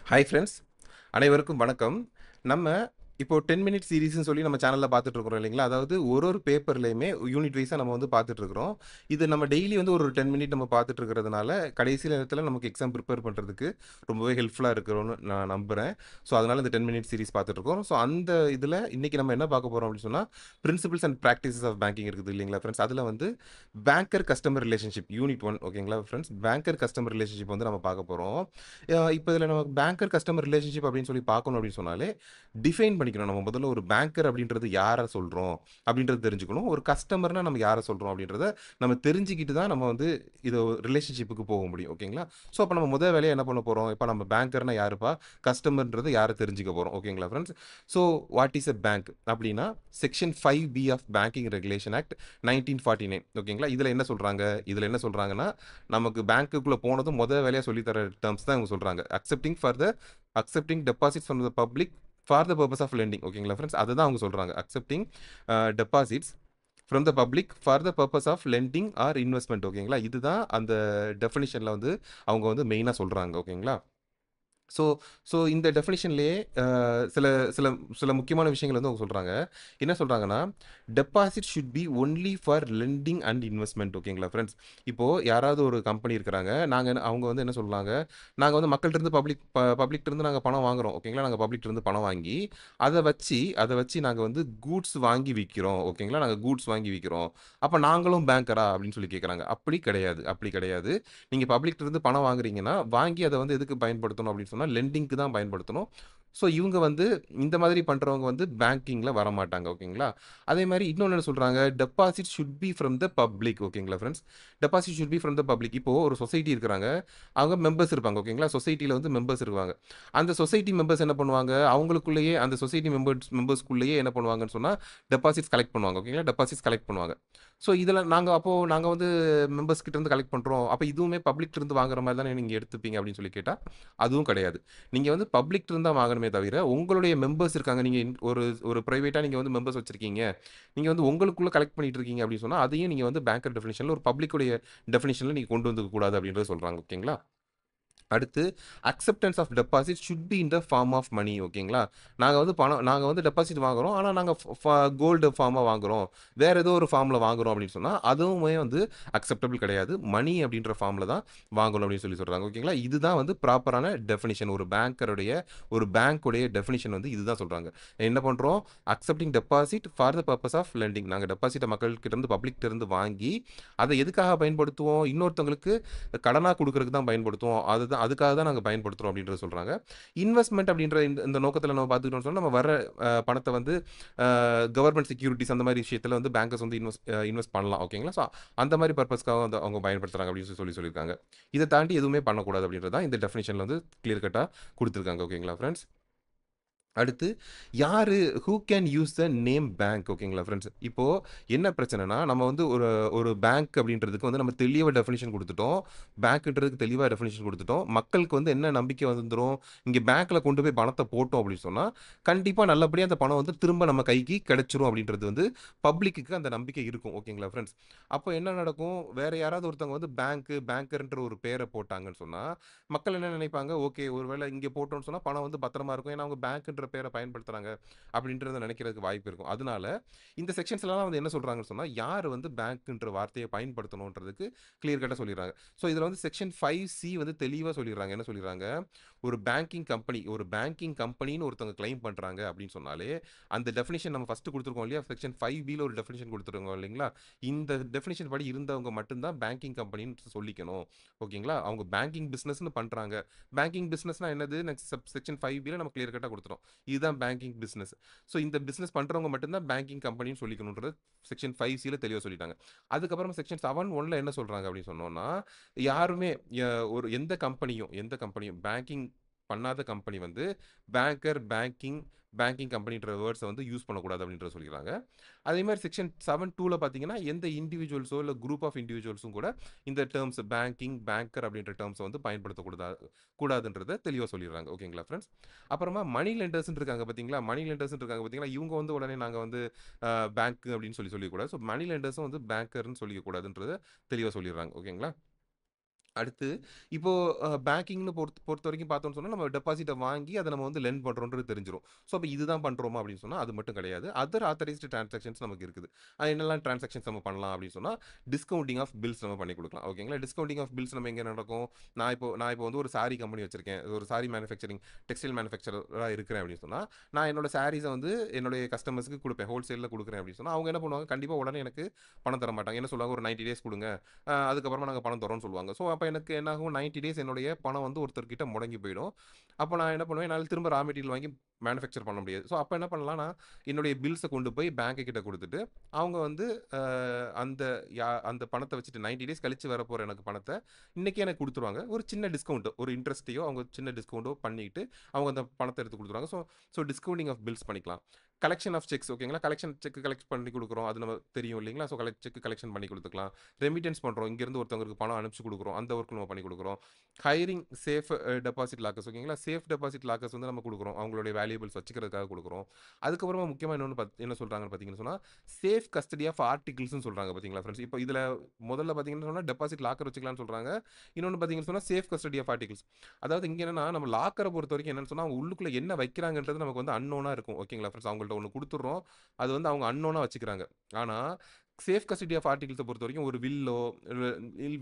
Hi friends, அனைவருக்கும் வணக்கம். நம்ம இப்போ 10 மினிட் சீரிஸ்ன்னு சொல்லி நம்ம சேனல்ல பார்த்துட்டு இருக்கிறோம் இல்லைங்களா? அதாவது ஒரு பேப்பர்லயுமே யூனிட் வைஸா நம்ம வந்து பார்த்துட்டு இருக்கிறோம். இது நம்ம டெய்லி வந்து ஒரு 10 மினிட் நம்ம பார்த்துட்டு இருக்கிறதுனால, கடைசி நேரத்தில நமக்கு எக்ஸாம் ப்ரிப்பேர் பண்றதுக்கு ரொம்பவே ஹெல்ப்ஃபுல்லா இருக்கும்னு நான் நம்புறேன். ஸோ, அதனால இந்த 10 மினிட் சீரிஸ் பார்த்துட்டு இருக்கோம். ஸோ, அந்த இதில இன்னைக்கு நம்ம என்ன பார்க்க போறோம் அப்படின்னு சொன்னா, principles and practices of banking இருக்குது இல்லைங்களா ஃப்ரெண்ட்ஸ்? அதில வந்து பேங்கர் கஸ்டமர் ரிலேஷன்ஷிப் யூனிட் 1 ஓகேங்களா ஃப்ரெண்ட்ஸ்? பேங்கர் கஸ்டமர் ரிலேஷன்ஷிப் வந்து நம்ம பார்க்க போறோம். இப்போ இதில நம்ம பேங்கர் கஸ்டமர் ரிலேஷன்ஷிப் அப்படின்னு சொல்லி பார்க்கணும் அப்படின்னு சொன்னாலே, டிஃபைன் பண்ணிக்கணும். நம்ம முதல்ல ஒரு பேங்கர் அப்படின்றது யார சொல்றோம்? அப்படின்றது தெரிஞ்சுக்கணும். ஒரு கஸ்டமர்னா நம்ம யார சொல்றோம்? அப்படின்றத நம்ம தெரிஞ்சுக்கிட்டு தான் நம்ம வந்து இது ரிலேஷன்ஷிப்புக்கு போக முடியும். ஓகேங்களா? ஸோ, அப்ப நம்ம முதல் வேலையா என்ன பண்ண போறோம்? இப்ப நம்ம பேங்கர்னா யாருப்பா? கஸ்டமர்ன்றது யார தெரிஞ்சுக்க போறோம். ஓகேங்களா friends? So, what is a bank? அப்படின்னா section 5 of banking regulation act 1949 ஓகேங்களா? இதுல என்ன சொல்றாங்கன்னா, நமக்கு பேங்க்குக்குள்ள போனதும் வேலையா சொல்லி தர டெர்ம்ஸ் தான் இவங்க சொல்றாங்க. Accepting deposits from the public for the purpose of lending ஓகேங்களா ஃப்ரெண்ட்ஸ்? அதுதான் அவங்க சொல்றாங்க. Accepting deposits from the public for the purpose of lending or investment ஓகேங்களா? இதுதான் அந்த டெஃபினிஷன்ல வந்து அவங்க வந்து மெயினா சொல்றாங்க. ஓகேங்களா? ஸோ ஸோ இந்த டெஃபினிஷன்லேயே சில சில சில முக்கியமான விஷயங்கள் வந்து அவங்க சொல்றாங்க. என்ன சொல்றாங்கன்னா, deposit should be only for lending and investment ஓகேங்களா ஃபிரெண்ட்ஸ்? இப்போ யாராவது ஒரு கம்பெனி இருக்கிறாங்க. அவங்க வந்து என்ன சொல்றாங்க, நாங்க வந்து மக்கள்ட்டருந்து பப்ளிக்ட்டருந்து நாங்க பணம் வாங்குறோம். ஓகேங்களா? நாங்க பப்ளிக்ட்டருந்து பணம் வாங்கி, அத வச்சு நாங்க வந்து கூட்ஸ் வாங்கி விக்கிறோம். ஓகேங்களா? நாங்க கூட்ஸ் வாங்கி விக்கிறோம். அப்ப நாங்களும் பேங்கரா? அப்படின்னு சொல்லி கேட்கறாங்க. அப்படி கிடையாது. நீங்க பப்ளிக்ட்டருந்து பணம் வாங்குறீங்கன்னா, வாங்கி அத வந்து எதுக்கு பயன்படுத்தணும் அப்படின்னு சொன்னா, லெண்டிங்க்கு தான் பயன்படுத்தணும். ஸோ, இவங்க வந்து இந்த மாதிரி பண்றவங்க வந்து பேங்கிங்ல வரமாட்டாங்க. ஓகேங்களா? அதே மாரி இன்னொன்னு என்ன சொல்றாங்க, deposit should be from the public ஓகேங்களா friends? Deposit should be from the public. இப்போ ஒரு சொசைட்டி இருக்கிறாங்க. அவங்க மெம்பர்ஸ் இருப்பாங்க. ஓகேங்களா? சொசைட்டில வந்து மெம்பர்ஸ் இருப்பாங்க. அந்த சொசைட்டி மெம்பர்ஸ் என்ன பண்ணுவாங்க, அவங்களுக்குள்ளேயே அந்த சொசைட்டி மெம்பர்ஸ்குள்ளேயே என்ன பண்ணுவாங்கன்னு சொன்னா, டெபாசிட்ஸ் கலெக்ட் பண்ணுவாங்க. ஓகேங்களா? டெபாசிட்ஸ் கலெக்ட் பண்ணுவாங்க. ஸோ, இதில நாங்க வந்து மெம்பர்ஸ் கிட்ட இருந்து கலெக்ட் பண்றோம். அப்ப இதுவுமே பப்ளிக்ட்ட இருந்து வாங்குற மாரி தானே நீங்க எடுத்துப்பீங்க அப்படின்னு சொல்லி கேட்டா, அதுவும் கிடையாது. நீங்க வந்து பப்ளிக்ட்ட இருந்து தான் வாங்கணுமே தவிர, உங்களுடைய மெம்பர்ஸ் இருக்காங்க. நீங்க ஒரு ஒரு பிரைவேட்டா நீங்க வந்து மெம்பர்ஸ் வச்சிருக்கீங்க. நீங்க வந்து உங்களுக்குள்ள கலெக்ட் பண்ணிட்டு இருக்கீங்க அப்படின்னு சொன்னா, அதையும் நீங்க வந்து பேங்கர் டெஃபினிஷன்ல ஒரு பப்ளிக்குடைய டெஃபினிஷன்ல நீங்க கொண்டு வந்துக்க கூடாது அப்படின்றத சொல்றாங்க. ஓகேங்களா? அடுத்து acceptance of deposit should be in the form of money ஓகேங்களா? நாங்க வந்து டெபாசிட் வாங்குறோம். ஆனா நாங்க கோல்டு ஃபார்மா வாங்குறோம். வேற ஏதோ ஒரு ஃபார்ம்ல வாங்குறோம் அப்படின்னு சொன்னா, அதுவுமே வந்து அக்செப்டபிள் கிடையாது. மணி அப்படின்ற ஃபார்ம்ல தான் வாங்கணும் அப்படின்னு சொல்லி சொல்றாங்க. ஓகேங்களா? இதுதான் வந்து ப்ராப்பரான டெஃபினிஷன். ஒரு பேங்க்குடைய டெஃபினிஷன் வந்து இதுதான் சொல்றாங்க. என்ன பண்றோம்? Accepting deposit for the purpose of lending. நாங்க டெபாசிட்ட மக்கள்கிட்ட இருந்து பப்ளிக்ட்ட இருந்து வாங்கி, அத எதுக்காக பயன்படுத்துவோம்? இன்னொருத்தவங்களுக்கு கடனா குடுக்குறதுக்கு தான் பயன்படுத்துவோம். அதுக்காக தான் நாங்க பயன்படுத்துறோம் அப்படின்றத சொல்றாங்க. இன்வெஸ்ட்மென்ட் அப்படின்ற இந்த இந்த நோக்கத்துல நம்ம பார்த்துக்கிட்டோம்னு சொன்னா, நம்ம வர பணத்த வந்து கவர்ன்மென்ட் செக்யூரிட்டீஸ் அந்த மாரி விஷயத்துல வந்து பேங்கர்ஸ் வந்து இன்வெஸ்ட் பண்ணலாம். ஓகேங்களா? ஸோ அந்த மாரி பர்ப்பஸ்க்காக வந்து அவங்க பயன்படுத்துறாங்க அப்படின்னு சொல்லியிருக்காங்க. இத தாண்டி எதுவுமே பண்ணக்கூடாது அப்படின்றது தான் இந்த டெஃபினிஷன்ல வந்து கிளியர் கட்டா குடுத்துருக்காங்க. ஓகேங்களா ஃபிரெண்ட்ஸ்? அடுத்து யாரு who can use the name bank ஓகேங்களா ஃப்ரெண்ட்ஸ்? இப்போ என்ன பிரச்சனைனா, நம்ம வந்து ஒரு ஒரு பேங்க் அப்படின்றதுக்கு வந்து நம்ம தெளிவா டெஃபினிஷன் குடுத்துட்டோம். பேங்க்ன்றதுக்கு தெளிவா டெஃபினிஷன் குடுத்துட்டோம். மக்களுக்கு வந்து என்ன நம்பிக்கை வந்துரும், இங்க பேங்க்ல கொண்டு போய் பணத்த போட்டோம் அப்படின்னு சொன்னா, கண்டிப்பா நல்லபடியா அந்த பணம் வந்து திரும்ப நம்ம கைக்கு கிடைச்சிரும் அப்படின்றது வந்து பப்ளிக்குக்கு அந்த நம்பிக்கை இருக்கும். ஓகேங்களா ஃப்ரெண்ட்ஸ்? அப்போ என்ன நடக்கும், வேற யாராவது ஒருத்தவங்க வந்து பேங்கர்ன்ற ஒரு பேர போட்டாங்கன்னு சொன்னா, மக்கள் என்ன நினைப்பாங்க, ஓகே ஒருவேளை இங்க போட்டோம்னு சொன்னா பணம் வந்து பத்திரமா இருக்கும். ஏன்னா அவங்க பேங்க்ன்ற பேர பயன்படுத்துறாங்க அப்படின்றத நினைக்கிறதுக்கு வாய்ப்பு இருக்கும். அதனால இந்த செக்ஷன்ஸ்லலாம் வந்து என்ன சொல்றாங்கன்னு சொன்னா, யார் வந்து பேங்க்ன்ற வார்த்தைய பயன்படுத்தணும்ன்றதுக்கு கிளியர் கட்டா சொல்லிடுறாங்க. ஸோ இதுல வந்து செக்ஷன் 5சி வந்து தெளிவா சொல்லிடுறாங்க. என்ன சொல்லிடுறாங்க, ஒரு பேங்கிங் கம்பெனின்னு ஒருத்தவங்க கிளைம் பண்றாங்க அப்படின்னு சொன்னாலே, அந்த டெஃபினிஷன் நம்ம ஃபர்ஸ்ட் குடுத்துருக்கோம் இல்லையா? செக்ஷன் 5பில ஒரு டெஃபினிஷன் குடுத்துருக்கோம் இல்லைங்களா? இந்த டெஃபினிஷன் படி இருந்தவங்க மட்டும் தான் பேங்கிங் கம்பெனின்னு சொல்லிக்கணும். ஓகேங்களா? அவங்க பேங்கிங் பிசினஸ்ன்னு பண்றாங்க. பேங்கிங் பிசினஸ்னா என்னது? நெக்ஸ்ட் செக்ஷன் 5பில நம்ம கிளியர் கட்டா குடுத்துட்டோம். இதுதான் பேங்கிங் பிசினஸ். ஸோ இந்த பிசினஸ் பண்றவங்க மட்டும் தான் பேங்கிங் கம்பெனின்னு சொல்லிக்கணும்ன்றது செக்ஷன் 5சில தெளிவா சொல்லிட்டாங்க. அதுக்கப்புறமா செக்ஷன் 7(1)ல என்ன சொல்றாங்க அப்படின்னு சொன்னோம்னா, யாருமே ய ஒரு எந்த கம்பெனியும் பேங்கிங் பண்ணாத கம்பெனி வந்து பேங்கிங் கம்பெனின்ற வேர்ட்ஸ வந்து யூஸ் பண்ணக்கூடாது அப்படின்றத சொல்லிக்கிறாங்க. அதே மாரி செக்ஷன் 7(2)ல பார்த்தீங்கன்னா, எந்த இண்டிவிஜுவல்ஸோ இல்ல குரூப் ஆஃப் இண்டிவிஜுவல்ஸும் கூட இந்த டெர்ம்ஸ் பேங்கர் அப்படின்ற டெர்ம்ஸ வந்து கூடாதுன்றத தெளிவா சொல்லிடுறாங்க. ஓகேங்களா ஃபிரெண்ட்ஸ்? அப்புறமா மணி லெண்டர்ஸ்ன்னு இருக்காங்க பார்த்தீங்களா? இவங்க வந்து உடனே நாங்க வந்து பேங்க் அப்படின்னு சொல்லிறக்கூடாது. ஸோ மணி லெண்டர்ஸும் வந்து பேங்கர்ன்னு சொல்லிக்க கூடாதுன்றத தெளிவா சொல்லிடுறாங்க. ஓகேங்களா? அடுத்து இப்போ பேங்கிங்ன்னு பொறுத்தவரைக்கும் பார்த்தோம்னு சொன்னா, நம்ம டெபாசிட்ட வாங்கி அத நம்ம வந்து லெண்ட் பண்றோம்ன்றது தெரிஞ்சிரும். ஸோ, அப்ப இதுதான் பண்றோமா அப்படின்னு சொன்னா, அது மட்டும் கிடையாது. அதர் ஆத்தரைஸ்டு டிரான்சாக்ஷன்ஸ் நமக்கு இருக்குது. என்னெல்லாம் டிரான்சாக்ஷன்ஸ் நம்ம பண்ணலாம் அப்படின்னு சொன்னா, டிஸ்கவுண்டிங் ஆஃப் பில்ஸ் நம்ம பண்ணி குடுக்கலாம். ஓகேங்களா? டிஸ்கவுண்டிங் ஆஃப் பில்ஸ் நம்ம எங்க நடக்கும்? நான் இப்போ வந்து ஒரு சாரி கம்பெனி வச்சிருக்கேன். ஒரு சாரி மேனுஃபேக்சரிங் டெக்ஸ்டைல் மேனுஃபேக்சரரா இருக்கிறேன் அப்படின்னு சொன்னா, நான் என்னோட சாரீஸ வந்து என்னுடைய கஸ்டமர்ஸ்க்கு குடுப்பேன். ஹோல்சேல்ல குடுக்குறேன் அப்படின்னு சொன்னா, அவங்க என்ன பண்ணுவாங்க? கண்டிப்பா உடனே எனக்கு பணம் தர மாட்டாங்க. என்ன சொல்லுவாங்க? ஒரு 90 டேஸ் குடுங்க. அதுக்கப்புறமா நாங்க பணம் தரோம்ன்னு சொல்லுவாங்க. ஸோ, அப்ப எனக்கு என்ன ஆகும் 90 டேஸ் என்னுடைய பணம் வந்து ஒருத்தர்கிட்ட முடங்கி போயிடும். அப்ப நான் என்ன பண்ணுவேன், என்னால திரும்ப ரா மெட்டீரியல் வாங்கி மேனுஃபேக்சர் பண்ண முடியாது. ஸோ, அப்ப என்ன பண்ணலாம்னா, என்னுடைய பில்ஸ கொண்டு போய் பேங்க் கிட்ட குடுத்துட்டு, அவங்க வந்து அ அந்த அந்த பணத்த வச்சுட்டு 90 டேஸ் கழிச்சு வரப்போற எனக்கு பணத்த இன்னைக்கே எனக்கு குடுத்துருவாங்க. ஒரு சின்ன டிஸ்கவுண்ட், ஒரு இன்ட்ரெஸ்ட்டையோ அவங்க சின்ன டிஸ்கவுண்டோ பண்ணிட்டு, அவங்க அந்த பணத்த எடுத்து குடுத்துருவாங்க. ஸோ டிஸ்கவுண்டிங் ஆஃப் பில்ஸ் பண்ணிக்கலாம். கலெக்ஷன் ஆஃப் செக்ஸ் ஓகேங்களா? கலெக்ஷன் செக் கலெக்ட் பண்ணி குடுக்குறோம். அது நம்ம தெரியும் இல்லைங்களா? ஸோ, செக் கலெக்ஷன் பண்ணி குடுத்துக்கலாம். ரெமிட்டன்ஸ் பண்றோம். இங்கேருந்து ஒருத்தவங்களுக்கு பணம் அனுப்பிச்சு குடுக்குறோம். அந்த ஒர்க் நம்ம பண்ணி குடுக்குறோம். ஹைரிங் சேஃப் டெபாசிட் லாக்கர்ஸ் ஓகேங்களா? சேஃப் டெபாசிட் லாக்கர்ஸ் வந்து நம்ம குடுக்குறோம். அவங்களுடைய வேல்யூபிள்ஸ் வச்சுக்கிறதுக்காக குடுக்குறோம். அதுக்கப்புறமா முக்கியமா இன்னொன்னு என்ன சொல்றாங்கன்னு பார்த்தீங்கன்னு சொன்னா, சேஃப் கஸ்டடி ஆஃப் ஆர்டிகிள்ஸ்ன்னு சொல்றாங்க பார்த்தீங்களா ஃபிரெண்ட்ஸ்? இப்போ இதுல முதல்ல பார்த்தீங்கன்னு சொன்னா, டெபாசிட் லாக்கர் வச்சுக்கலாம்னு சொல்றாங்க. இன்னொன்னு பார்த்தீங்கன்னு சொன்னா, சேஃப் கஸ்டடி ஆஃப் ஆர்டிகிள்ஸ். அதாவது இங்க என்னன்னா, நம்ம லாக்கர பொறுத்தவரைக்கும் என்னன்னு சொன்னா, அவங்க உள்ளுக்குள்ள என்ன வைக்கிறாங்கன்றது நமக்கு வந்து அன்னோனா இருக்கும். ஓகேங்களா ஃபிரெண்ட்ஸ்? அவங்கள்ட்ட ஒண்ணு குடுத்துடுறோம். அது வந்து அவங்க அன்னோனா வச்சுக்கிறாங்க. ஆனா, சேஃப் கஸ்டடி ஆஃப் ஆர்டிகிள்ஸ பொறுத்தவரைக்கும் ஒரு வில்லோ,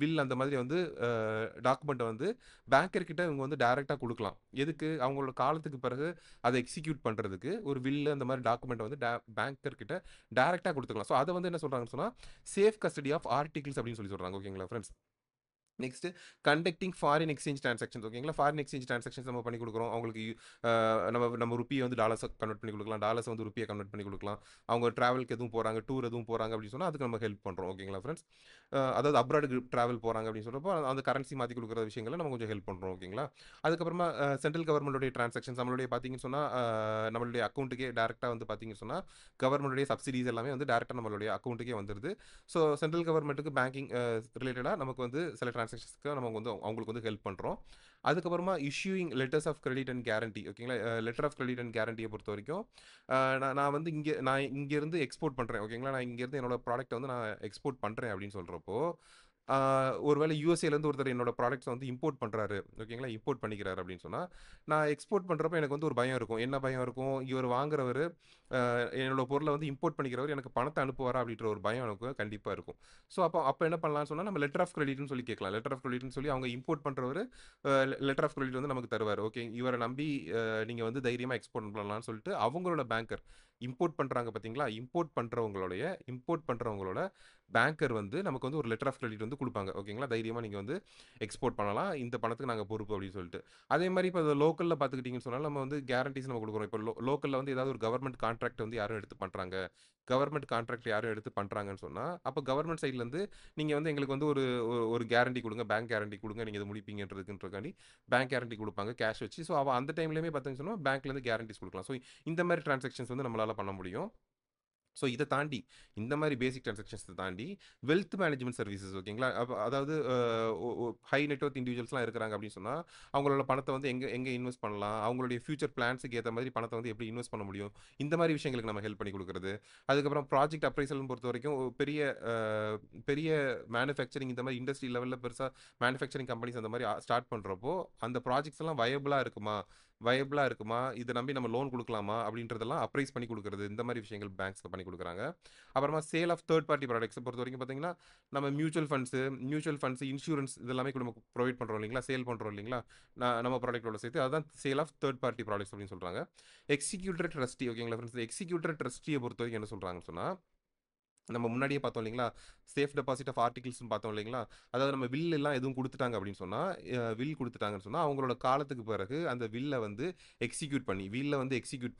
வில் அந்த மாதிரி வந்து டாக்குமெண்ட்ட வந்து பேங்கர் கிட்ட இவங்க வந்து டைரக்ட்டா குடுக்கலாம். எதுக்கு? அவங்களோட காலத்துக்கு பிறகு அத எக்ஸிக்யூட் பண்றதுக்கு ஒரு வில் அந்த மாதிரி டாக்குமெண்ட்ட வந்து பேங்கர் கிட்ட டைரக்ட்டா குடுத்துக்கலாம். ஸோ, அத வந்து என்ன சொல்றாங்கன்னு சொன்னா, சேஃப் கஸ்டடி ஆஃப் ஆர்டிகிள்ஸ் அப்படின்னு சொல்லி சொல்றாங்க. ஓகேங்களா friends? Next conducting foreign exchange transactions ஓகேங்களா? ஃபாரின் எக்ஸ்சேஞ்ச் டிரான்சாக்ஷன்ஸ் நம்ம பண்ணி குடுக்குறோம். அவங்களுக்கு நம்ம ருப்பிய வந்து டாலர்ஸா கன்வெர்ட் பண்ணி குடுக்கலாம். டாலர்ஸ வந்து ருப்பியா கன்வெர்ட் பண்ணி குடுக்கலாம். அவங்க டிராவல்க்கு எதுவும் போறாங்க, டூர் எதுவும் போறாங்க அப்படின்னு சொன்னா, அதுக்கு நம்ம ஹெல்ப் பண்றோம். ஓகேங்களா ஃபிரெண்ட்ஸ்? அதாவது அப்ராடுக்கு டிராவல் போறாங்க அப்படின்னு சொல்றப்போ, அந்த கரன்சி மாத்தி குடுக்குற விஷயங்கள்ல நம்ம கொஞ்சம் ஹெல்ப் பண்றோம். ஓகேங்களா? அதுக்கப்புறமா சென்ட்ரல் கவர்ன்மென்ட்டுடைய டிரான்சாக்ஷன்ஸ் நம்மளுடைய பார்த்தீங்கன்னு சொன்னா, நம்மளுடைய அக்கவுண்ட்டுக்கே டைரக்ட்டா வந்து பார்த்தீங்கன்னு சொன்னா, கவர்ன்மென்ட்டுடைய சப்சிடிஸ் எல்லாமே வந்து டைரக்ட்டா நம்மளுடைய அக்கவுண்ட்டுக்கே வந்துருது. ஸோ, சென்ட்ரல் கவர்ன்மென்ட்டுக்கு பேங்கிங் ரிலேட்டடா நமக்கு வந்து சில டிரான்சாக்ஷன்ஸ்க்கு நம்ம வந்து அவங்களுக்கு வந்து ஹெல்ப் பண்றோம். அதுக்கப்புறமா issuing letters of credit and guarantee ஓகேங்களா? லெட்டர் ஆஃப் கிரெடிட் அண்ட் கேரண்டிய பொறுத்தவரைக்கும், நான் வந்து நான் இங்கேருந்து எக்ஸ்போர்ட் பண்றேன். ஓகேங்களா? நான் இங்கேருந்து என்னோட ப்ராடக்ட்ட வந்து நான் எக்ஸ்போர்ட் பண்றேன் அப்படின்னு சொல்றப்போ, ஆ ஒருவேளை யுஎஸ்ஏலேருந்து ஒருத்தர் என்னோட ப்ராடக்ட்ஸ வந்து இம்போர்ட் பண்றாரு. ஓகேங்களா? இம்போர்ட் பண்ணிக்கிறாரு அப்படின்னு சொன்னா, நான் எக்ஸ்போர்ட் பண்றப்போ எனக்கு வந்து ஒரு பயம் இருக்கும். என்ன பயம் இருக்கும்? இவர் வாங்குறவரு என்னோட பொருள வந்து இம்போர்ட் பண்ணிக்கிறவரு எனக்கு பணத்த அனுப்புவாரா? அப்படின்ற ஒரு பயம் எனக்கு கண்டிப்பா இருக்கும். ஸோ, அப்ப அப்ப என்ன பண்ணலாம்னு சொன்னா, நம்ம லெட்டர் ஆஃப் கிரெடிட்ன்னு சொல்லி கேட்கலாம். லெட்டர் ஆஃப் கிரெடிட்ன்னு சொல்லி அவங்க இம்போர்ட் பண்றவரு லெட்டர் ஆஃப் கிரெடிட் வந்து நமக்கு தருவாரு. ஓகே இவர நம்பி நீங்க வந்து தைரியமா எக்ஸ்போர்ட் பண்ணலாம்னு சொல்லிட்டு அவங்களோட பேங்கர் இம்போர்ட் பண்றாங்க பார்த்தீங்களா? இம்போர்ட் பண்றவங்களோட பேங்கர் வந்து நமக்கு வந்து ஒரு லெட்டர் ஆஃப் கிரெடிட் வந்து குடுப்பாங்க. ஓகேங்களா? தைரியமா நீங்க வந்து எக்ஸ்போர்ட் பண்ணலாம். இந்த பணத்துக்கு நாங்க பொறுப்பு அப்படின்னு சொல்லிட்டு. அதே மாரி இப்ப லோக்கல்ல பார்த்துக்கிட்டீங்கன்னு சொன்னா, நம்ம வந்து கேரண்டீஸ் நம்ம குடுக்குறோம். இப்ப லோக்கல்ல வந்து ஏதாவது ஒரு கவர்ன்மென்ட் கான்ட்ராக்ட் வந்து யாரும் எடுத்து பண்றாங்க. கவர்ன்மென்ட் கான்ட்ராக்ட் யாரும் எடுத்து பண்றாங்கன்னு சொன்னா, அப்ப கவர்ன்மென்ட் சைட்லருந்து நீங்க வந்து எங்களுக்கு வந்து ஒரு ஒரு கேரண்டி குடுங்க. பேங்க் கேரண்டி குடுங்க. நீங்க இத முடிப்பீங்கன்றதுக்காண்டி பேங்க் கேரண்டி குடுப்பாங்க. கேஷ் வச்சு. ஸோ, அந்த டைம்லயுமே பார்த்தீங்கன்னு சொன்னா, பேங்க்லேருந்து கேரண்டீஸ் குடுக்கலாம். ஸோ, இந்த மாரி டிரான்சாக்ஷன்ஸ் வந்து நம்மளால பண்ண முடியும். ஸோ, இத தாண்டி இந்த மாரி பேசிக் டிரான்சாக்ஷன்ஸ தாண்டி வெல்த் மேனேஜ்மென்ட் சர்வீசஸ் ஓகேங்களா? அதாவது ஒ ஒ ஹை நெட் வொர்த் இண்டிவிஜுவல்ஸ்லாம் இருக்கிறாங்க அப்படின்னு சொன்னா, அவங்களோட பணத்த வந்து எங்க எங்க இன்வெஸ்ட் பண்ணலாம்? அவங்களுடைய ஃபியூச்சர் பிளான்ஸ்க்கு ஏத்த மாதிரி பணத்த வந்து எப்படி இன்வெஸ்ட் பண்ண முடியும்? இந்த மாரி விஷயங்களுக்கு நம்ம ஹெல்ப் பண்ணி குடுக்குறது. அதுக்கப்புறம் ப்ராஜெக்ட் அப்ரைசல்ன்னு பொறுத்தவரைக்கும் பெரிய மேனுஃபேக்சரிங் இந்த மாரி இண்டஸ்ட்ரி லெவல்ல பெருசா மேனுஃபேக்சரிங் கம்பெனிஸ் அந்த மாரி ஸ்டார்ட் பண்றப்போ, அந்த ப்ராஜெக்ட்ஸ் எல்லாம் வயபிளா இருக்குமா? இத நம்பி நம்ம லோன் குடுக்கலாமா? அப்படின்றதெல்லாம் அப்ரைஸ் பண்ணி குடுக்குறது. இந்த மாரி விஷயங்கள் பேங்க்ஸ்ல பண்ணி குடுக்குறாங்க. அப்புறமா சேல் ஆஃப் தேர்ட் பார்ட்டி ப்ராடக்ட்ஸ பொறுத்தவரைக்கும் பார்த்தீங்கன்னா, நம்ம மியூச்சுவல் ஃபண்ட்ஸ், இன்சூரன்ஸ் இதெல்லாமே கூட நம்ம புரொவைட் பண்றோம் இல்லைங்களா? சேல் பண்றோம் இல்லைங்களா? நம்ம ப்ராடக்ட்டோட சேர்த்து அதான் sale of third party products அப்படின்னு சொல்றாங்க. எக்ஸிக்யூட்டர் ட்ரஸ்டி ஓகேங்களா ஃபிரெண்ட்ஸ்? எக்ஸிக்யூட்டர் ட்ரஸ்டிய பொறுத்தவரைக்கும் என்ன சொல்றாங்கன்னு சொன்னா, நம்ம முன்னாடியே பார்த்தோம் இல்லைங்களா? சேஃப் டெபாசிட் ஆஃப் ஆர்டிகிள்ஸ்ன்னு பார்த்தோம் இல்லைங்களா? அதாவது நம்ம வில் எல்லாம் எதுவும் குடுத்துட்டாங்க அப்படின்னு சொன்னா, வில் குடுத்துட்டாங்கன்னு சொன்னா, அவங்களோட காலத்துக்கு பிறகு அந்த வில்ல வந்து எக்ஸிக்யூட்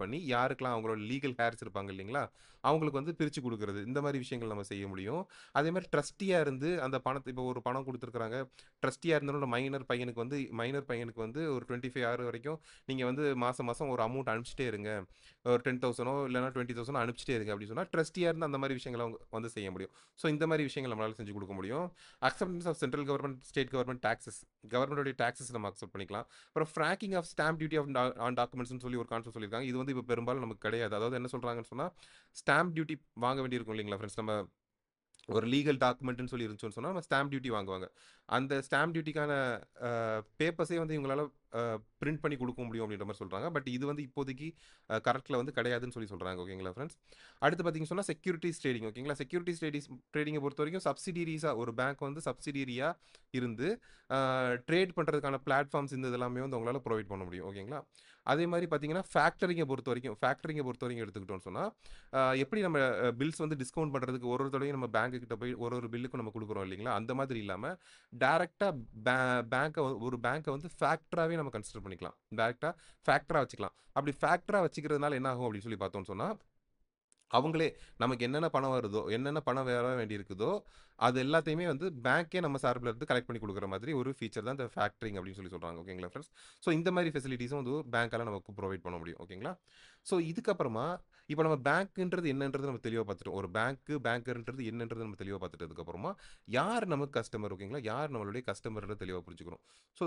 பண்ணி யாருக்கெல்லாம் அவங்களோட லீகல் ஹேர்ஸ் இருப்பாங்க இல்லைங்களா? அவங்களுக்கு வந்து பிரிச்சு குடுக்குறது. இந்த மாரி விஷயங்கள் நம்ம செய்ய முடியும். அதே மாரி ட்ரஸ்டியா இருந்து அந்த பணத்த இப்போ ஒரு பணம் குடுத்துருக்காங்க. ட்ரஸ்டியா இருந்தாலும் மைனர் பையனுக்கு வந்து ஒரு 25 ஆகுற வரைக்கும் நீங்க வந்து மாசம் மாசம் ஒரு அமௌண்ட் அனுப்பிச்சுட்டே இருங்க. ஒரு 10,000 இல்லன்னா 20,000 அனுப்பிச்சுட்டே இருங்க அப்படின்னு சொன்னா, ட்ரஸ்டியா இருந்து அந்த மாரி விஷயங்கள அவங்க வந்து செய்ய முடியும். ஸோ, இந்த மாரி விஷயங்கள் நம்மளால செஞ்சு குடுக்க முடியும். Acceptance of central government, state government taxes. கவர்ன்மென்ட்டோட டாக்ஸஸ் நம்ம அக்செப்ட் பண்ணிக்கலாம். அப்புறம் franking of stamp duty on டாக்குமெண்ட்ஸ்ன்னு சொல்லி ஒரு கான்செப்ட் சொல்லியிருக்காங்க. இது வந்து இப்ப பெரும்பாலும் நமக்கு கிடையாது. அதாவது என்ன சொல்றாங்கன்னு சொன்னா, ஸ்டாம்ப் டியூட்டி வாங்க வேண்டியிருக்கும் இல்லைங்களா ஃபிரெண்ட்ஸ்? நம்ம ஒரு லீகல் டாக்குமெண்ட்னு சொல்லி இருந்துச்சுன்னு சொன்னா, நம்ம ஸ்டாம்ப் டியூட்டி வாங்குவாங்க. அந்த ஸ்டாம்ப் டியூட்டிக்கான பேப்பர்ஸே வந்து இவங்களால பிரிண்ட் பண்ணி குடுக்க முடியும் அப்படின்ற மாரி சொல்றாங்க. பட் இது வந்து இப்போதைக்கு கரண்ட்ல வந்து கிடையாதுன்னு சொல்லி சொல்றாங்க. ஓகேங்களா ஃபிரெண்ட்ஸ். அடுத்து பார்த்தீங்கன்னு சொன்னா செக்யூரிட்டீஸ் ட்ரேடிங். ஓகேங்களா. செக்யூரிட்டீஸ் ட்ரேடிங்க பொறுத்தவரைக்கும் சப்சிடியரீஸா ஒரு பேங்க் வந்து சப்சிடியரியா இருந்து ட்ரேட் பண்றதுக்கான பிளாட்ஃபார்ம்ஸ் இந்த இதெல்லாமே வந்து அவங்களால புரொவைட் பண்ண முடியும். ஓகேங்களா. அதே மாரி பார்த்தீங்கன்னா, ஃபேக்டரிங்க பொறுத்தவரைக்கும் எடுத்துக்கிட்டோம்னு சொன்னா, எப்படி நம்ம பில்ஸ் வந்து டிஸ்கவுண்ட் பண்றதுக்கு ஒரு ஒரு தடவையும் நம்ம பேங்க் கிட்ட போய் ஒரு ஒரு பில்லுக்கும் நம்ம குடுக்குறோம் இல்லைங்களா? அந்த மாதிரி இல்லாம, டைரக்ட்டா பே ஒரு பேங்க்க வந்து ஃபேக்டராவே நம்ம கன்சிடர் பண்ணிக்கலாம். டைரக்ட்டா ஃபேக்டரா வச்சுக்கலாம். அப்படி ஃபேக்டரா வச்சுக்கிறதுனால என்ன ஆகும் அப்படின்னு சொல்லி பார்த்தோம்னு சொன்னா, அவங்களே நமக்கு என்னென்ன பணம் வருதோ, என்னென்ன பணம் வர வேண்டியிருக்குதோ, அது எல்லாத்தையுமே வந்து பேங்க்கே நம்ம சார்புல இருந்து கலெக்ட் பண்ணி குடுக்குற மாதிரி ஒரு ஃபீச்சர் தான் இந்த ஃபேக்டரிங் அப்படின்னு சொல்லி சொல்றாங்க. ஓகேங்களா ஃபிரெண்ட்ஸ். ஸோ இந்த மாரி ஃபெசிலிட்டீஸும் வந்து பேங்க்கால நமக்கு புரொவைட் பண்ண முடியும். ஓகேங்களா. ஸோ இதுக்கப்புறமா இப்ப நம்ம பேங்க்ன்றது என்னன்றது நம்ம தெளிவா பார்த்துட்டோம். ஒரு பேங்கர்ன்றது என்னன்றது நம்ம தெளிவா பார்த்துட்டதுக்கப்புறமா, யார் நமக்கு கஸ்டமர் ஓகேங்களா? யார் நம்மளுடைய கஸ்டமர்ன்றத தெளிவா புரிஞ்சுக்கிறோம். ஸோ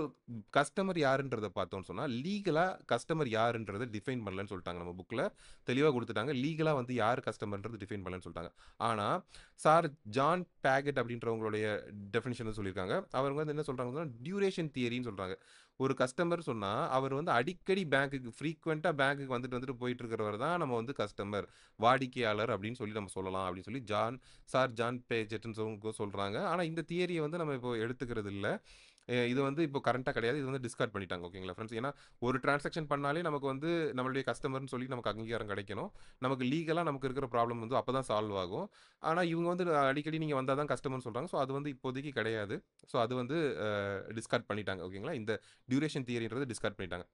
கஸ்டமர் யாருன்றத பார்த்தோம்னு சொன்னா, லீகலா கஸ்டமர் யாருன்றத டிஃபைன் பண்ணலன்னு சொல்ட்டாங்க நம்ம புக்ல. தெளிவா குடுத்துட்டாங்க. லீகலா வந்து யார் கஸ்டமர்ன்றது டிஃபைன் பண்ணலன்னு சொல்ட்டாங்க. ஆனா, சார் ஜான் பேகெட் அப்படின்றவங்களுடைய டெஃபினிஷன் சொல்லியிருக்காங்க. அவங்க வந்து என்ன சொல்றாங்கன்னா, டியூரேஷன் தியரின்னு சொல்றாங்க. ஒரு கஸ்டமர் சொன்னா, அவர் வந்து அடிக்கடி ஃப்ரீக்வென்ட்டா பேங்க்குக்கு வந்துட்டு வந்துட்டு போயிட்டு இருக்கிறவர் தான் நம்ம வந்து கஸ்டமர், வாடிக்கையாளர் அப்படின்னு சொல்லி நம்ம சொல்லலாம் அப்படின்னு சொல்லி சார் ஜான் பேஜெட்ன்னு சொல்றாங்க. ஆனா இந்த தியரிய வந்து நம்ம இப்போ எடுத்துக்கிறது இல்ல. இது வந்து இப்போ கரண்ட்டா கிடையாது. இது வந்து டிஸ்கார்ட் பண்ணிட்டாங்க. ஓகேங்களா ஃபிரெண்ட்ஸ். ஏன்னா, ஒரு டிரான்சாக்ஷன் பண்ணாலே நமக்கு வந்து நம்மளுடைய கஸ்டமர்ன்னு சொல்லி நமக்கு அங்கீகாரம் கிடைக்கணும். நமக்கு லீகலா நமக்கு இருக்கிற ப்ராப்ளம் வந்து அப்ப தான் சால்வ் ஆகும். ஆனா, இவங்க வந்து அடிக்கடி நீங்க வந்தா தான் கஸ்டமர்ன்னு சொல்றாங்க. ஸோ, அது வந்து இப்போதைக்கு கிடையாது. ஸோ, அது வந்து டிஸ்கார்ட் பண்ணிட்டாங்க. ஓகேங்களா. இந்த டியூரேஷன் தியரின்றத டிஸ்கார்ட் பண்ணிட்டாங்க.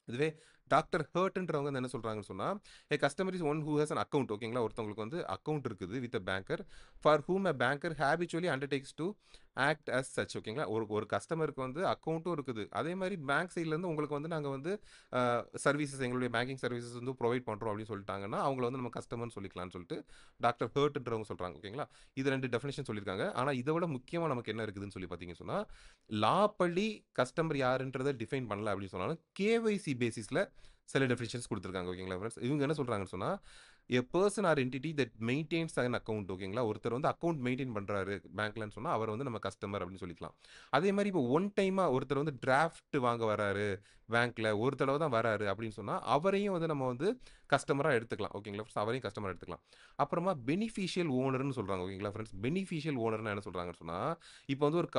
இதுவே டாக்டர் ஹர்ட்ன்றவங்க வந்து என்ன சொல்றாங்கன்னு சொன்னா, "a customer is one who has an account." ஓகேங்களா. ஒருத்தவங்களுக்கு வந்து அக்கவுண்ட் இருக்குது with a banker. For whom a banker habitually undertakes to act as such. ஓகேங்களா. ஒரு ஒரு கஸ்டமருக்கு வந்து அக்கவுண்ட்டும் இருக்குது. அதே மாரி பேங்க் சைட்லேருந்து உங்களுக்கு வந்து நாங்க வந்து எங்களுடைய பேங்கிங் சர்வீசஸ் வந்து புரொவைட் பண்றோம் அப்படின்னு சொல்லிட்டாங்கன்னா, அவங்கள வந்து நம்ம கஸ்டமர்ன்னு சொல்லிக்கலாம்னு சொல்லிட்டு டாக்டர் ஹர்ட்ன்றவங்க சொல்றாங்க. ஓகேங்களா. இது 2 டெஃபினிஷன் சொல்லியிருக்காங்க. ஆனா இத விட முக்கியமா நமக்கு என்ன இருக்குதுன்னு சொல்லி பார்த்தீங்கன்னு சொன்னா, லா படி கஸ்டமர் யாருன்றத டிஃபைன் பண்ணல அப்படின்னு சொன்னாலும், கேஒய்சி பேசிஸ்ல சில டெஃபினிஷன்ஸ் குடுத்துருக்காங்க. ஓகேங்களா ஃபிரெண்ட்ஸ். இவங்க என்ன சொல்றாங்கன்னு சொன்னா, a person or entity that maintains an account. ஓகேங்களா. ஒருத்தர் வந்து அக்கவுண்ட் மெயின்டெயின் பண்றாரு பேங்க்லன்னு சொன்னா, அவர வந்து நம்ம கஸ்டமர் அப்படின்னு சொல்லிக்கலாம். அதே மாரி இப்போ ஒன் டைமா ஒருத்தர் வந்து டிராஃப்ட் வாங்க வராரு பேங்க்ல, ஒரு தடவ தான் வராரு அப்படின்னு சொன்னா, அவரையும் வந்து நம்ம வந்து கஸ்டமரா எடுத்துக்கலாம். ஓகேங்களா ஃபிரெண்ட்ஸ். அவரையும் கஸ்டமரா எடுத்துக்கலாம். அப்புறமா பெனிஃபிஷியல் ஓனர்ன்னு சொல்றாங்க. ஓகேங்களா ஃபிரெண்ட்ஸ். பெனிஃபிஷியல் ஓனர்னா என்ன சொல்றாங்கன்னு சொன்னா, இப்போ வந்து ஒரு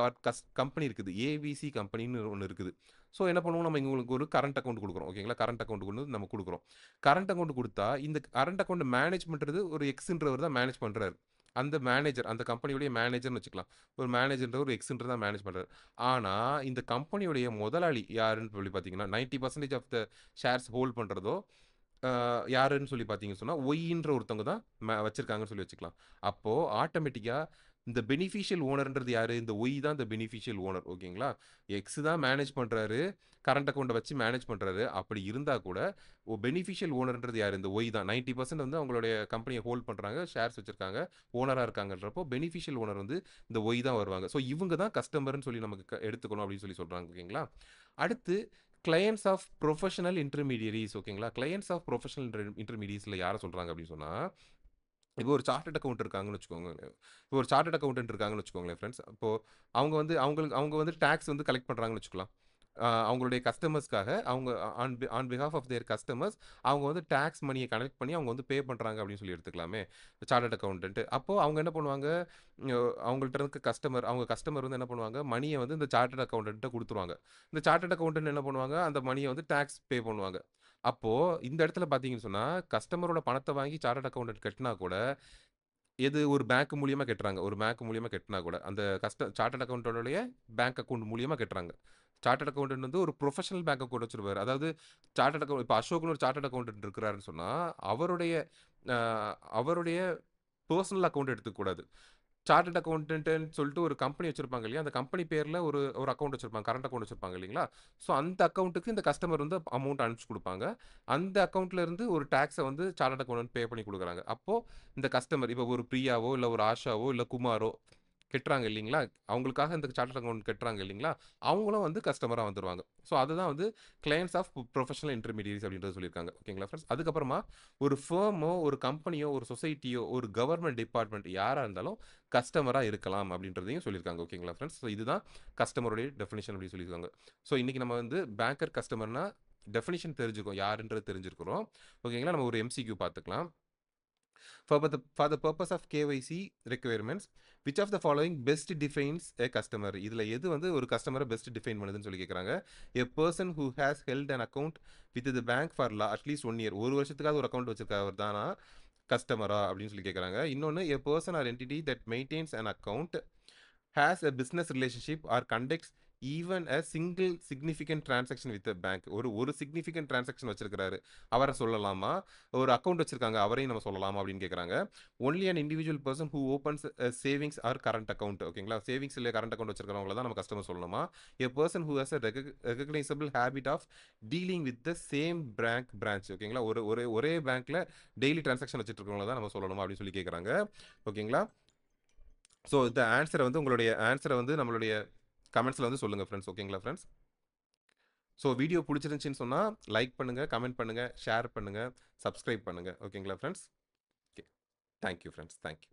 கம்பெனி இருக்குது. ஏவிசி கம்பெனின்னு ஒண்ணு இருக்குது. ஸோ என்ன பண்ணுவோம், நம்ம இவங்களுக்கு ஒரு கரண்ட் அக்கவுண்ட் குடுக்குறோம். ஓகேங்களா. கரண்ட் அக்கவுண்ட் கொண்டு வந்து நம்ம குடுக்குறோம். கரண்ட் அக்கவுண்ட் குடுத்தா, இந்த கரண்ட் அக்கவுண்ட் மேனேஜ் பண்றது ஒரு எக்ஸ்ன்றவர் தான் மேனேஜ் பண்றாரு. அந்த மேனேஜர், அந்த கம்பெனியுடைய மேனேஜர்ன்னு வச்சுக்கலாம். ஒரு மேனேஜர்ன்றவர் ஒரு எக்ஸ்ன்றவர் தான் மேனேஜ் பண்றாரு. ஆனா, இந்த கம்பெனியுடைய முதலாளி யாருன்னு சொல்லி பார்த்தீங்கன்னா, 90% ஆஃப் த ஷேர்ஸ் ஹோல்ட் பண்றதோ, அ யாருன்னு சொல்லி பார்த்தீங்கன்னு சொன்னா, ஒய்ன்ற ஒருத்தவங்க தான் வச்சிருக்காங்கன்னு சொல்லி வச்சுக்கலாம். அப்போ ஆட்டோமேட்டிக்கா இந்த பெனிஃபிஷியல் ஓனர்ன்றது யாரு? இந்த ஒய் தான் இந்த பெனிஃபிஷியல் ஓனர். ஓகேங்களா. எக்ஸ் தான் மேனேஜ் பண்றாரு. கரண்ட் அக்கவுண்ட்ட வச்சு மேனேஜ் பண்றாரு. அப்படி இருந்தா கூட, பெனிஃபிஷியல் ஓனர்ன்றது யாரு? இந்த ஒய் தான். 90% வந்து அவங்களுடைய கம்பெனிய ஹோல்ட் பண்றாங்க. ஷேர்ஸ் வச்சிருக்காங்க. ஓனரா இருக்காங்கன்றப்போ, பெனிஃபிஷியல் ஓனர் வந்து இந்த ஒய் தான் வருவாங்க. ஸோ இவங்க தான் கஸ்டமர்ன்னு சொல்லி நமக்கு எடுத்துக்கணும் அப்படின்னு சொல்லி சொல்றாங்க. ஓகேங்களா. அடுத்து கிளையன்ட்ஸ் ஆஃப் புரொஃபஷனல் இன்டர்மீடியரீஸ். ஓகேங்களா. கிளையன்ட்ஸ் ஆஃப் புரொஃபஷனல் இன்டர்மீடியரீஸ்ல யார சொல்றாங்க அப்படின்னு சொன்னா, இப்போ ஒரு சார்ட்டர்ட் அக்கவுண்ட் இருக்காங்கன்னு வச்சுக்கோங்களேன். இப்போ ஒரு சார்ட்டர்ட் அக்கவுண்டன்ட் இருக்காங்கன்னு வச்சுக்கோங்களேன் ஃபிரெண்ட்ஸ். அப்போ அவங்க வந்து டாக்ஸ் வந்து கலெக்ட் பண்றாங்கன்னு வச்சுக்கலாம். அவங்களுடைய கஸ்டமர்ஸ்க்காக அவங்க ஆன் பிஹால்ஃப் ஆஃப் தேர் கஸ்டமர்ஸ் அவங்க வந்து டாக்ஸ் மணிய கலெக்ட் பண்ணி அவங்க வந்து பே பண்றாங்க அப்படின்னு சொல்லி எடுத்துக்கலாமே. Chartered accountant. அப்போ அவங்க என்ன பண்ணுவாங்க, அவங்கள்ட்ட இருக்க அவங்க கஸ்டமர் வந்து என்ன பண்ணுவாங்க, மணிய வந்து இந்த சார்ட்டர்ட் அக்கவுண்டன்ட்ட குடுத்துருவாங்க. இந்த சார்ட்டர்ட் அக்கவுண்டன்ட் என்ன பண்ணுவாங்க, அந்த மணிய வந்து டாக்ஸ் பே பண்ணுவாங்க. அப்போ இந்த இடத்துல பார்த்தீங்கன்னு சொன்னா, கஸ்டமரோட பணத்த வாங்கி சார்ட்டர்ட் அக்கவுண்டன்ட் கட்டினா கூட, எது ஒரு பேங்க் மூலியமா கட்டுறாங்க. ஒரு பேங்க் மூலியமா கட்டினா கூட, அந்த சார்ட்டர்ட் அக்கவுண்டன்ட்டோடைய பேங்க் அக்கவுண்ட் மூலியமா கட்டுறாங்க. சார்ட்டர்ட் அக்கவுண்டன்ட் வந்து ஒரு புரொஃபஷனல் பேங்க் அக்கவுண்ட் வச்சிருப்பாரு. அதாவது இப்ப அசோக்னு ஒரு சார்ட்டர்ட் அக்கவுண்டன்ட் இருக்கிறாருன்னு சொன்னா, அவருடைய அ அவருடைய பெர்சனல் அக்கவுண்ட் எடுத்துக்கக்கூடாது. சார்ட்டர்ட் அக்கவுண்டன்ட்ன்னு சொல்லிட்டு ஒரு கம்பெனி வச்சிருப்பாங்க இல்லையா? அந்த கம்பெனி பேர்ல ஒரு ஒரு அக்கவுண்ட் வச்சிருப்பாங்க. கரண்ட் அக்கவுண்ட் வச்சிருப்பாங்க இல்லைங்களா? ஸோ அந்த அக்கவுண்ட்டுக்கு இந்த கஸ்டமர் வந்து அமௌண்ட் அனுப்பிச்சு குடுப்பாங்க. அந்த அக்கவுண்ட்ல இருந்து ஒரு டாக்ஸ வந்து சார்ட்டர்ட் அக்கவுண்டன்ட் பே பண்ணி குடுக்குறாங்க. அப்போ இந்த கஸ்டமர் இப்ப ஒரு பிரியாவோ, இல்ல ஒரு ஆஷாவோ, இல்ல குமாரோ கட்டுறாங்க இல்லைங்களா? அவங்களுக்காக இந்த சார்ட்டர்ட் அக்கவுண்ட் கட்டுறாங்க இல்லைங்களா? அவங்களும் வந்து கஸ்டமரா வந்துருவாங்க. ஸோ அதுதான் வந்து கிளையண்ட்ஸ் ஆஃப் ப்ரொஃபஷனல் இன்டர்மீடியரிஸ் அப்படின்றத சொல்லியிருக்காங்க. ஓகேங்களா ஃப்ரெண்ட்ஸ்? அதுக்கப்புறமா ஒரு ஃபர்மோ, ஒரு கம்பெனியோ, ஒரு சொசைட்டியோ, ஒரு கவர்ன்மென்ட் டிபார்ட்மெண்ட் யாரா இருந்தாலும் கஸ்டமரா இருக்கலாம் அப்படின்றதையும் சொல்லியிருக்காங்க. ஓகேங்களா ஃப்ரெண்ட்ஸ்? ஸோ இதுதான் கஸ்டமருடைய டெஃபினிஷன் அப்படின்னு சொல்லியிருக்காங்க. ஸோ இன்னைக்கு நம்ம வந்து பேங்கர் கஸ்டமர்னா டெஃபினிஷன் தெரிஞ்சுக்கோம். யாருன்றது தெரிஞ்சிருக்கிறோம். ஓகேங்களா? நம்ம ஒரு எம்சிக்யூ பார்த்துக்கலாம். For the purpose of KYC requirements, which of the following best defines a customer? இதில் எது வந்து ஒரு கஸ்டமரை பெஸ்ட் டிஃபைன் பண்ணுதுன்னு சொல்லி கேட்குறாங்க. A person who has held an account with the bank for at least 1 year. ஒரு வருஷத்துக்காவது ஒரு அக்கௌண்ட் வச்சிருக்கவர் தானா கஸ்டமரா அப்படின்னு சொல்லி கேட்குறாங்க. இன்னொன்று a person or entity that maintains an account has a business relationship or conducts even a single significant transaction with a bank. ஒரு significant transaction வச்சிருக்கிறாரு, அவரை சொல்லலாமா? ஒரு அக்கௌண்ட் வச்சிருக்காங்க, அவரையும் நம்ம சொல்லலாமா அப்படின்னு கேட்குறாங்க. only an individual person who opens a savings or current account. ஓகேங்களா? சேவிங்ஸ் இல்லை கரண்ட் அக்கௌண்ட் வச்சிருக்கிறவங்கள தான் நம்ம கஸ்டமர் சொல்லணுமா? a person who has a recognizable habit of dealing with the same bank branch. ஓகேங்களா? ஒரே பேங்க்ல டெய்லி டிரான்சாக்ஷன் வச்சுட்டு இருக்கவங்கள தான் நம்ம சொல்லணுமா அப்படின்னு சொல்லி கேட்குறாங்க. ஓகேங்களா? ஸோ இந்த ஆன்சரை வந்து உங்களுடைய ஆன்சரை வந்து நம்மளுடைய கமெண்ட்ஸில் வந்து சொல்லுங்கள் ஃப்ரெண்ட்ஸ். ஓகேங்களா ஃப்ரெண்ட்ஸ்? ஸோ வீடியோ பிடிச்சிருந்துச்சின்னு சொன்னால் லைக் பண்ணுங்கள், கமெண்ட் பண்ணுங்கள், ஷேர் பண்ணுங்கள், சப்ஸ்கிரைப் பண்ணுங்கள். ஓகேங்களா friends? Okay, thank you friends, thank you.